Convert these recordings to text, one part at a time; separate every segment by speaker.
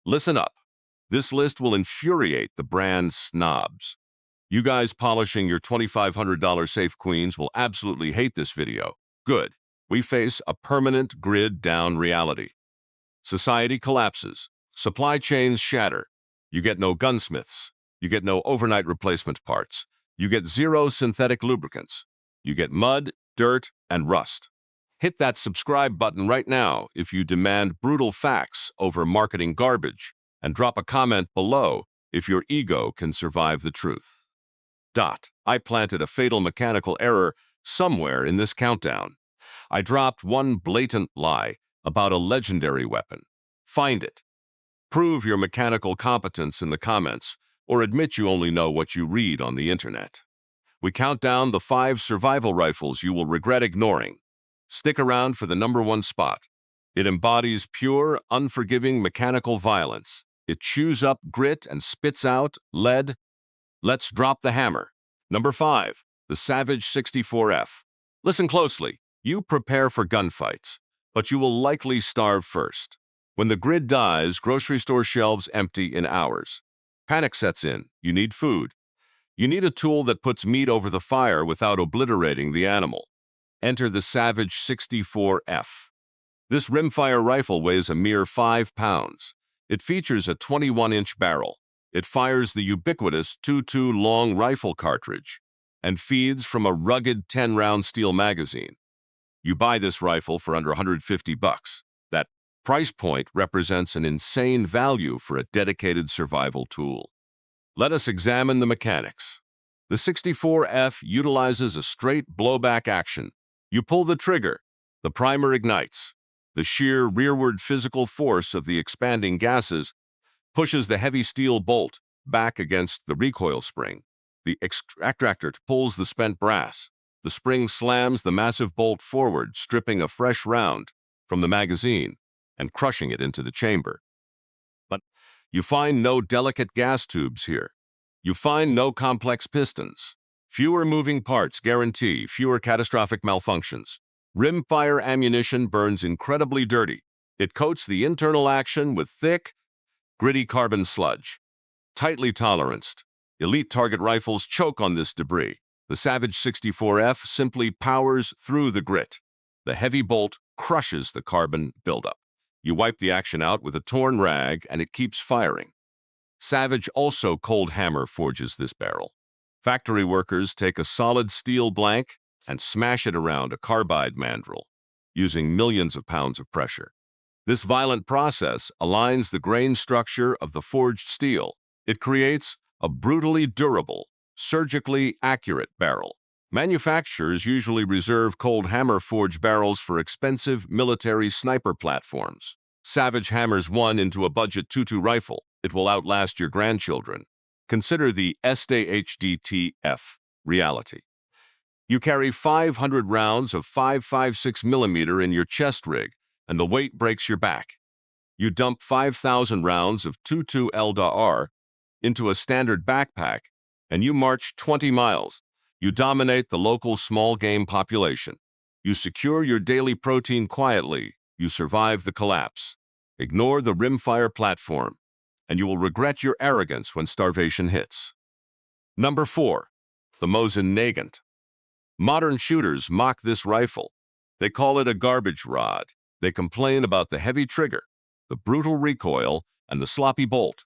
Speaker 1: Listen up. This list will infuriate the brand snobs. You guys polishing your $2,500 Safe Queens will absolutely hate this video. Good. We face a permanent grid-down reality. Society collapses. Supply chains shatter. You get no gunsmiths. You get no overnight replacement parts. You get zero synthetic lubricants. You get mud, dirt, and rust. Hit that subscribe button right now if you demand brutal facts over marketing garbage, and drop a comment below if your ego can survive the truth. I planted a fatal mechanical error somewhere in this countdown. I dropped one blatant lie about a legendary weapon. Find it. Prove your mechanical competence in the comments, or admit you only know what you read on the internet. We count down the 5 survival rifles you will regret ignoring. Stick around for the #1 spot. It embodies pure, unforgiving mechanical violence. It chews up grit and spits out lead. Let's drop the hammer. Number 5, the Savage 64F. Listen closely. You prepare for gunfights, but you will likely starve first. When the grid dies, grocery store shelves empty in hours. Panic sets in. You need food. You need a tool that puts meat over the fire without obliterating the animal. Enter the Savage 64F. This rimfire rifle weighs a mere 5 pounds. It features a 21-inch barrel. It fires the ubiquitous 2.2 long rifle cartridge and feeds from a rugged 10-round steel magazine. You buy this rifle for under $150. That price point represents an insane value for a dedicated survival tool. Let us examine the mechanics. The 64F utilizes a straight blowback action. You pull the trigger, the primer ignites. The sheer rearward physical force of the expanding gases pushes the heavy steel bolt back against the recoil spring. The extractor pulls the spent brass. The spring slams the massive bolt forward, stripping a fresh round from the magazine and crushing it into the chamber. But you find no delicate gas tubes here. You find no complex pistons. Fewer moving parts guarantee fewer catastrophic malfunctions. Rimfire ammunition burns incredibly dirty. It coats the internal action with thick, gritty carbon sludge. Tightly toleranced, elite target rifles choke on this debris. The Savage 64F simply powers through the grit. The heavy bolt crushes the carbon buildup. You wipe the action out with a torn rag, and it keeps firing. Savage also cold hammer forges this barrel. Factory workers take a solid steel blank and smash it around a carbide mandrel, using millions of pounds of pressure. This violent process aligns the grain structure of the forged steel. It creates a brutally durable, surgically accurate barrel. Manufacturers usually reserve cold hammer forged barrels for expensive military sniper platforms. Savage hammers one into a budget 2.2 rifle. It will outlast your grandchildren. Consider the SHTF reality. You carry 500 rounds of 5.56 millimeter in your chest rig, and the weight breaks your back. You dump 5,000 rounds of 2.2 LDR into a standard backpack, and you march 20 miles. You dominate the local small game population. You secure your daily protein quietly. You survive the collapse. Ignore the rimfire platform, and you will regret your arrogance when starvation hits. Number 4, the Mosin Nagant. Modern shooters mock this rifle. They call it a garbage rod. They complain about the heavy trigger, the brutal recoil, and the sloppy bolt.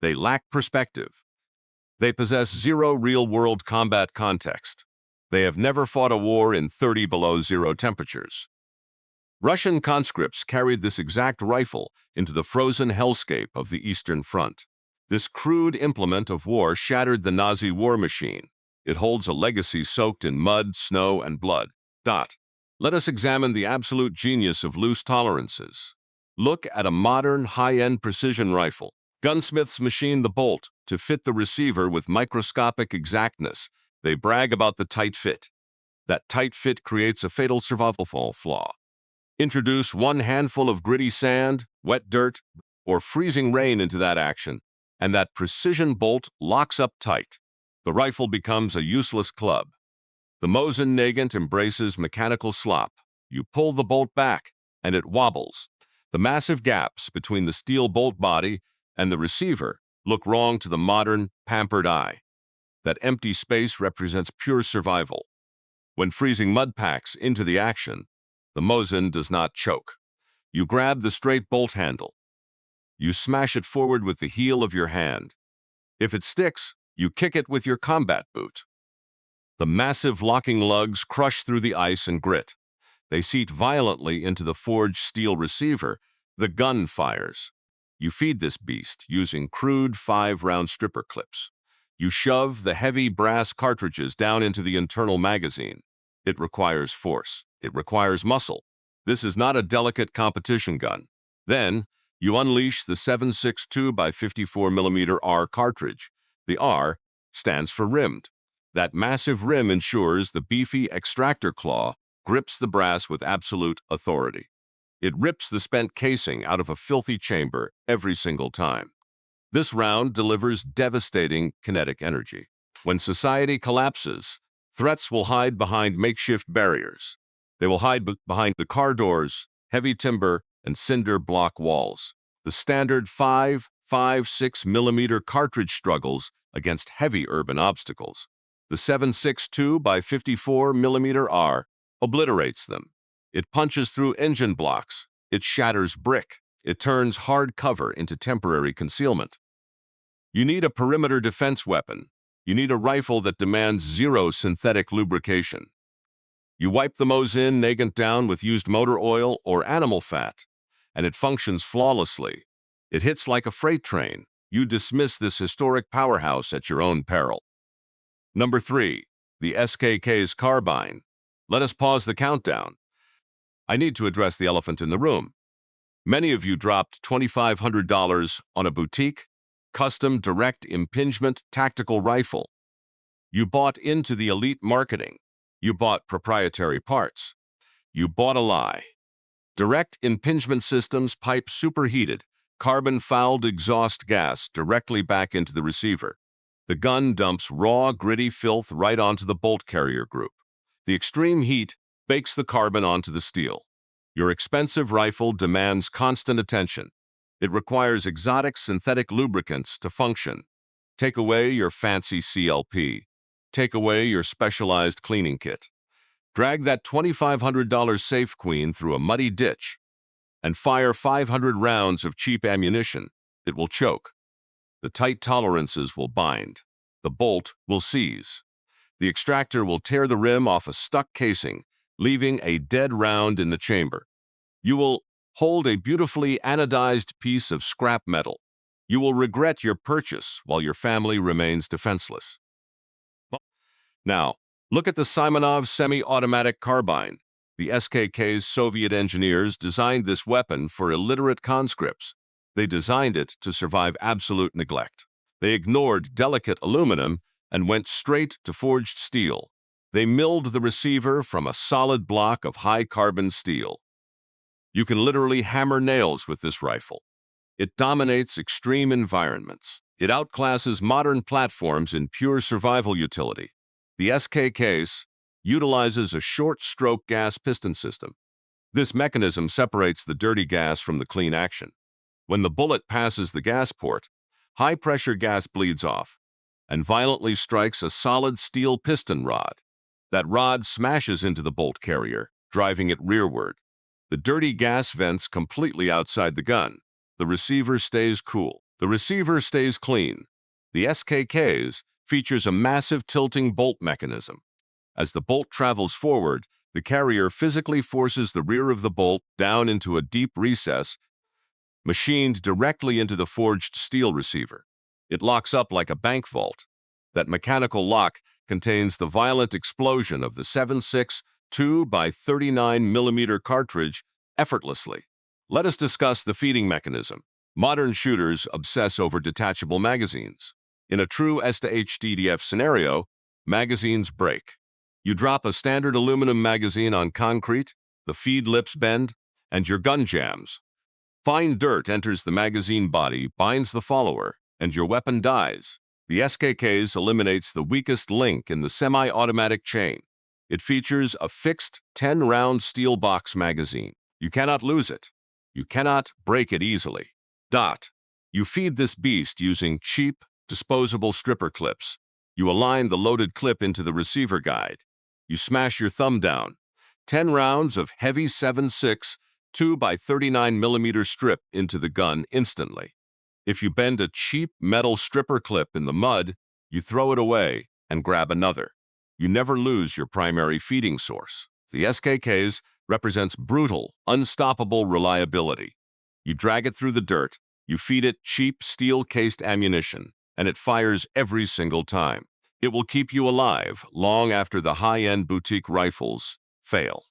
Speaker 1: They lack perspective. They possess zero real-world combat context. They have never fought a war in 30 below zero temperatures. Russian conscripts carried this exact rifle into the frozen hellscape of the Eastern Front. This crude implement of war shattered the Nazi war machine. It holds a legacy soaked in mud, snow, and blood. Let us examine the absolute genius of loose tolerances. Look at a modern, high-end precision rifle. Gunsmiths machine the bolt to fit the receiver with microscopic exactness. They brag about the tight fit. That tight fit creates a fatal survival flaw. Introduce one handful of gritty sand, wet dirt, or freezing rain into that action, and that precision bolt locks up tight. The rifle becomes a useless club. The Mosin Nagant embraces mechanical slop. You pull the bolt back, and it wobbles. The massive gaps between the steel bolt body and the receiver look wrong to the modern, pampered eye. That empty space represents pure survival. When freezing mud packs into the action, the Mosin does not choke. You grab the straight bolt handle. You smash it forward with the heel of your hand. If it sticks, you kick it with your combat boot. The massive locking lugs crush through the ice and grit. They seat violently into the forged steel receiver. The gun fires. You feed this beast using crude 5-round stripper clips. You shove the heavy brass cartridges down into the internal magazine. It requires force. It requires muscle. This is not a delicate competition gun. Then, you unleash the 7.62 by 54mm R cartridge. The R stands for rimmed. That massive rim ensures the beefy extractor claw grips the brass with absolute authority. It rips the spent casing out of a filthy chamber every single time. This round delivers devastating kinetic energy. When society collapses, threats will hide behind makeshift barriers. They will hide behind the car doors, heavy timber, and cinder block walls. The standard 5.56mm cartridge struggles against heavy urban obstacles. The 7.62 by 54mm R obliterates them. It punches through engine blocks. It shatters brick. It turns hard cover into temporary concealment. You need a perimeter defense weapon. You need a rifle that demands zero synthetic lubrication. You wipe the Mosin Nagant down with used motor oil or animal fat, and it functions flawlessly. It hits like a freight train. You dismiss this historic powerhouse at your own peril. Number 3. The SKS Carbine. Let us pause the countdown. I need to address the elephant in the room. Many of you dropped $2,500 on a boutique, custom direct impingement tactical rifle. You bought into the elite marketing. You bought proprietary parts. You bought a lie. Direct impingement systems pipe superheated, carbon-fouled exhaust gas directly back into the receiver. The gun dumps raw, gritty filth right onto the bolt carrier group. The extreme heat bakes the carbon onto the steel. Your expensive rifle demands constant attention. It requires exotic synthetic lubricants to function. Take away your fancy CLP. Take away your specialized cleaning kit. Drag that $2,500 Safe Queen through a muddy ditch and fire 500 rounds of cheap ammunition. It will choke. The tight tolerances will bind. The bolt will seize. The extractor will tear the rim off a stuck casing, leaving a dead round in the chamber. You will hold a beautifully anodized piece of scrap metal. You will regret your purchase while your family remains defenseless. Now, look at the Simonov semi-automatic carbine. The SKK's Soviet engineers designed this weapon for illiterate conscripts. They designed it to survive absolute neglect. They ignored delicate aluminum and went straight to forged steel. They milled the receiver from a solid block of high-carbon steel. You can literally hammer nails with this rifle. It dominates extreme environments. It outclasses modern platforms in pure survival utility. The SKS utilizes a short-stroke gas piston system. This mechanism separates the dirty gas from the clean action. When the bullet passes the gas port, high-pressure gas bleeds off and violently strikes a solid steel piston rod. That rod smashes into the bolt carrier, driving it rearward. The dirty gas vents completely outside the gun. The receiver stays cool. The receiver stays clean. The SKS features a massive tilting bolt mechanism. As the bolt travels forward, the carrier physically forces the rear of the bolt down into a deep recess, machined directly into the forged steel receiver. It locks up like a bank vault. That mechanical lock contains the violent explosion of the 7.62 by 39mm cartridge effortlessly. Let us discuss the feeding mechanism. Modern shooters obsess over detachable magazines. In a true SHTF scenario, magazines break. You drop a standard aluminum magazine on concrete, the feed lips bend, and your gun jams. Fine dirt enters the magazine body, binds the follower, and your weapon dies. The SKS eliminates the weakest link in the semi-automatic chain. It features a fixed 10-round steel box magazine. You cannot lose it. You cannot break it easily. You feed this beast using cheap, disposable stripper clips. You align the loaded clip into the receiver guide. You smash your thumb down. 10 rounds of heavy 7.6 2 by 39 millimeter strip into the gun instantly. If you bend a cheap metal stripper clip in the mud, you throw it away and grab another. You never lose your primary feeding source. The SKKs represents brutal, unstoppable reliability. You drag it through the dirt, you feed it cheap steel-cased ammunition, and it fires every single time. It will keep you alive long after the high-end boutique rifles fail.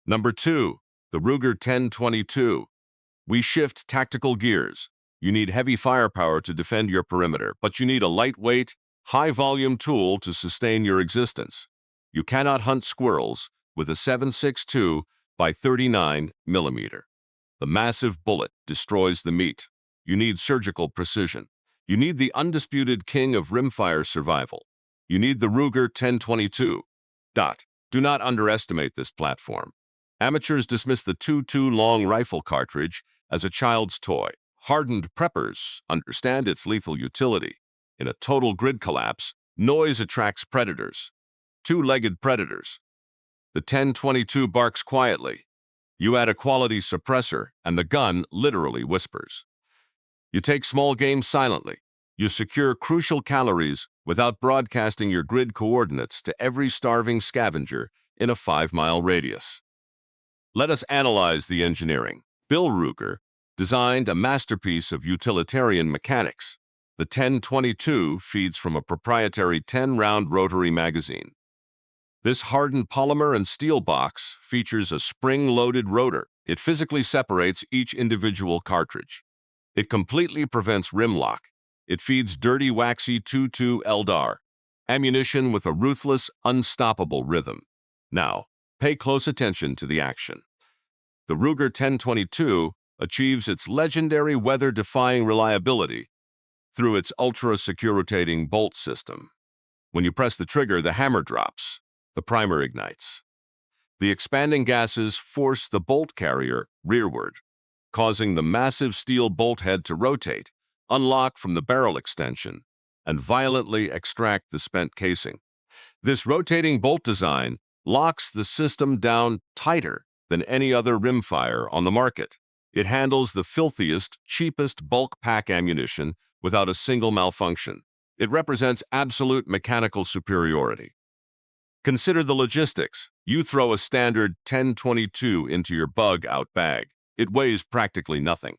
Speaker 1: Number 2, the Ruger 1022. We shift tactical gears. You need heavy firepower to defend your perimeter, but you need a lightweight, high-volume tool to sustain your existence. You cannot hunt squirrels with a 7.62 by 39 millimeter. The massive bullet destroys the meat. You need surgical precision. You need the undisputed king of rimfire survival. You need the Ruger 1022. Do not underestimate this platform. Amateurs dismiss the 2.2 long rifle cartridge as a child's toy. Hardened preppers understand its lethal utility. In a total grid collapse, noise attracts predators. Two-legged predators. The 1022 barks quietly. You add a quality suppressor, and the gun literally whispers. You take small game silently. You secure crucial calories without broadcasting your grid coordinates to every starving scavenger in a 5-mile radius. Let us analyze the engineering. Bill Ruger designed a masterpiece of utilitarian mechanics. The 1022 feeds from a proprietary 10-round rotary magazine. This hardened polymer and steel box features a spring-loaded rotor. It physically separates each individual cartridge. It completely prevents rim lock. It feeds dirty, waxy 2.2 LDAR, ammunition with a ruthless, unstoppable rhythm. Now, pay close attention to the action. The Ruger 1022 achieves its legendary weather-defying reliability through its ultra-secure rotating bolt system. When you press the trigger, the hammer drops. The primer ignites. The expanding gases force the bolt carrier rearward, causing the massive steel bolt head to rotate, unlock from the barrel extension, and violently extract the spent casing. This rotating bolt design locks the system down tighter than any other rimfire on the market. It handles the filthiest, cheapest bulk pack ammunition without a single malfunction. It represents absolute mechanical superiority. Consider the logistics. You throw a standard 1022 into your bug-out bag. It weighs practically nothing.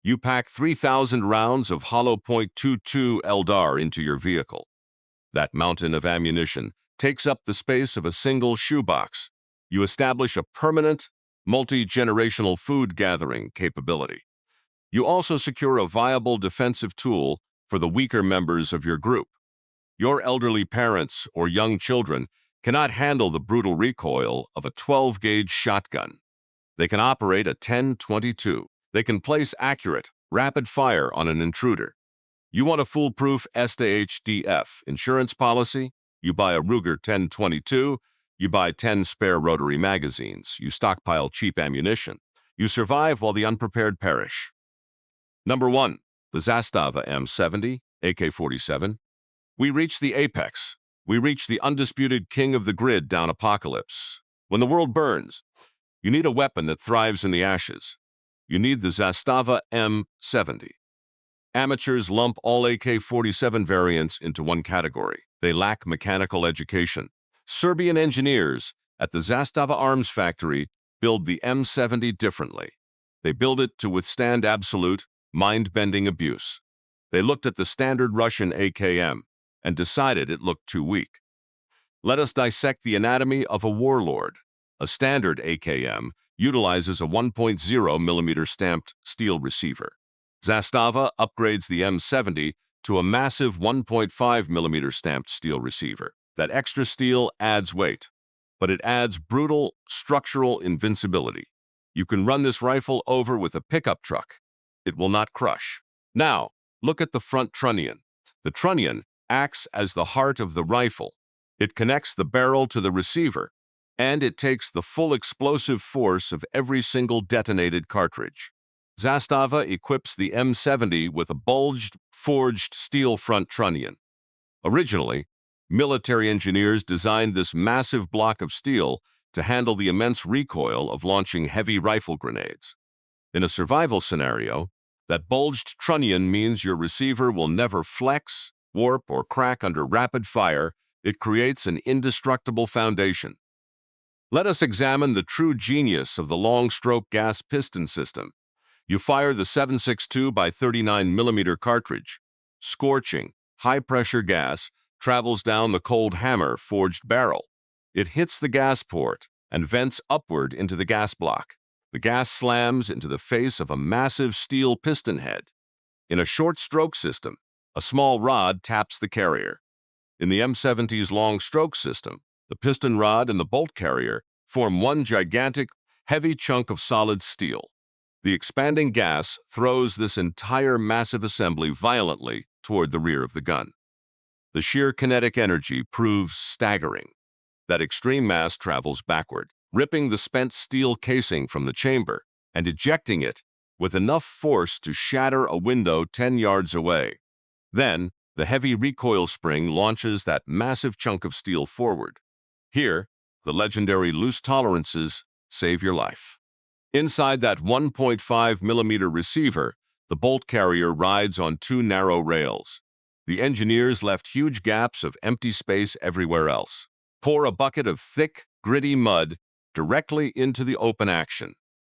Speaker 1: You pack 3,000 rounds of hollow .22 LDAR into your vehicle. That mountain of ammunition takes up the space of a single shoebox. You establish a permanent, multi-generational food gathering capability. You also secure a viable defensive tool for the weaker members of your group. Your elderly parents or young children cannot handle the brutal recoil of a 12-gauge shotgun. They can operate a 1022. They can place accurate, rapid fire on an intruder. You want a foolproof SHTF insurance policy? You buy a Ruger 1022. You buy 10 spare rotary magazines. You stockpile cheap ammunition. You survive while the unprepared perish. Number 1. The Zastava M70, AK-47. We reach the apex. We reach the undisputed king of the grid down apocalypse. When the world burns, you need a weapon that thrives in the ashes. You need the Zastava M70. Amateurs lump all AK-47 variants into one category. They lack mechanical education. Serbian engineers at the Zastava Arms factory build the M70 differently. They build it to withstand absolute, mind-bending abuse. They looked at the standard Russian AKM and decided it looked too weak. Let us dissect the anatomy of a warlord. A standard AKM utilizes a 1.0 millimeter stamped steel receiver. Zastava upgrades the M70 to a massive 1.5 millimeter stamped steel receiver. That extra steel adds weight, but it adds brutal structural invincibility. You can run this rifle over with a pickup truck. It will not crush. Now, look at the front trunnion. The trunnion acts as the heart of the rifle. It connects the barrel to the receiver, and it takes the full explosive force of every single detonated cartridge. Zastava equips the M70 with a bulged, forged steel front trunnion. Originally, military engineers designed this massive block of steel to handle the immense recoil of launching heavy rifle grenades. In a survival scenario, that bulged trunnion means your receiver will never flex, warp, or crack under rapid fire. It creates an indestructible foundation. Let us examine the true genius of the long-stroke gas piston system. You fire the 7.62 by 39 millimeter cartridge. Scorching, high-pressure gas travels down the cold hammer forged barrel. It hits the gas port and vents upward into the gas block. The gas slams into the face of a massive steel piston head. In a short stroke system, a small rod taps the carrier. In the M70's long stroke system, the piston rod and the bolt carrier form one gigantic, heavy chunk of solid steel. The expanding gas throws this entire massive assembly violently toward the rear of the gun. The sheer kinetic energy proves staggering. That extreme mass travels backward, ripping the spent steel casing from the chamber and ejecting it with enough force to shatter a window 10 yards away. Then, the heavy recoil spring launches that massive chunk of steel forward. Here, the legendary loose tolerances save your life. Inside that 1.5 millimeter receiver, the bolt carrier rides on two narrow rails. The engineers left huge gaps of empty space everywhere else. Pour a bucket of thick, gritty mud directly into the open action.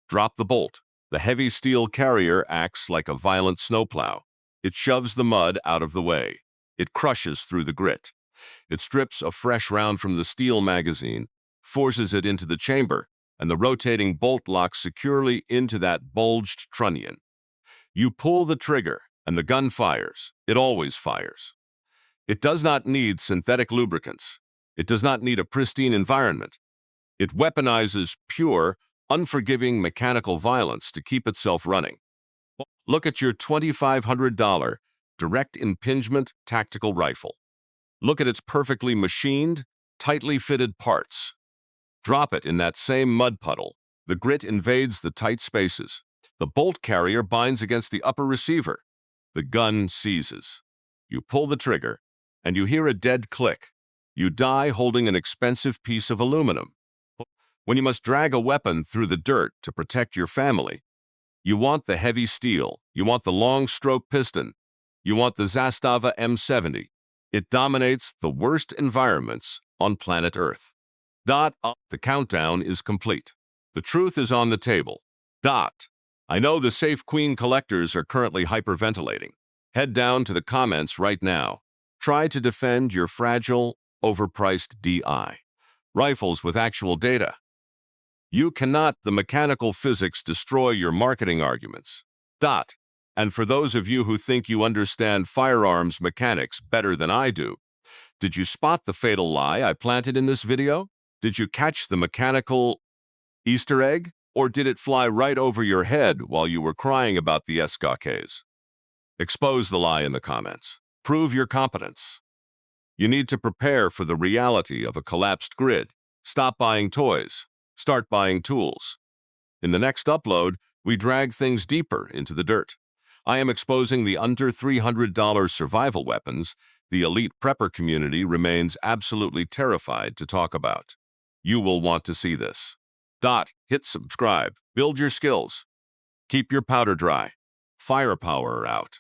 Speaker 1: Drop the bolt. The heavy steel carrier acts like a violent snowplow. It shoves the mud out of the way. It crushes through the grit. It strips a fresh round from the steel magazine, forces it into the chamber, and the rotating bolt locks securely into that bulged trunnion. You pull the trigger, and the gun fires. It always fires. It does not need synthetic lubricants. It does not need a pristine environment. It weaponizes pure, unforgiving mechanical violence to keep itself running. Look at your $2,500 Direct Impingement tactical rifle. Look at its perfectly machined, tightly fitted parts. Drop it in that same mud puddle. The grit invades the tight spaces. The bolt carrier binds against the upper receiver. The gun seizes. You pull the trigger, and you hear a dead click. You die holding an expensive piece of aluminum. When you must drag a weapon through the dirt to protect your family, you want the heavy steel, you want the long stroke piston, you want the Zastava M70. It dominates the worst environments on planet Earth. The countdown is complete. The truth is on the table. I know the Safe Queen collectors are currently hyperventilating. Head down to the comments right now. Try to defend your fragile, overpriced DI. Rifles with actual data. You cannot the mechanical physics destroy your marketing arguments. And for those of you who think you understand firearms mechanics better than I do, did you spot the fatal lie I planted in this video? Did you catch the mechanical Easter egg? Or did it fly right over your head while you were crying about the SKS? Expose the lie in the comments. Prove your competence. You need to prepare for the reality of a collapsed grid. Stop buying toys. Start buying tools. In the next upload, we drag things deeper into the dirt. I am exposing the under $300 survival weapons the elite prepper community remains absolutely terrified to talk about. You will want to see this. Hit subscribe. Build your skills. Keep your powder dry. Firepower out.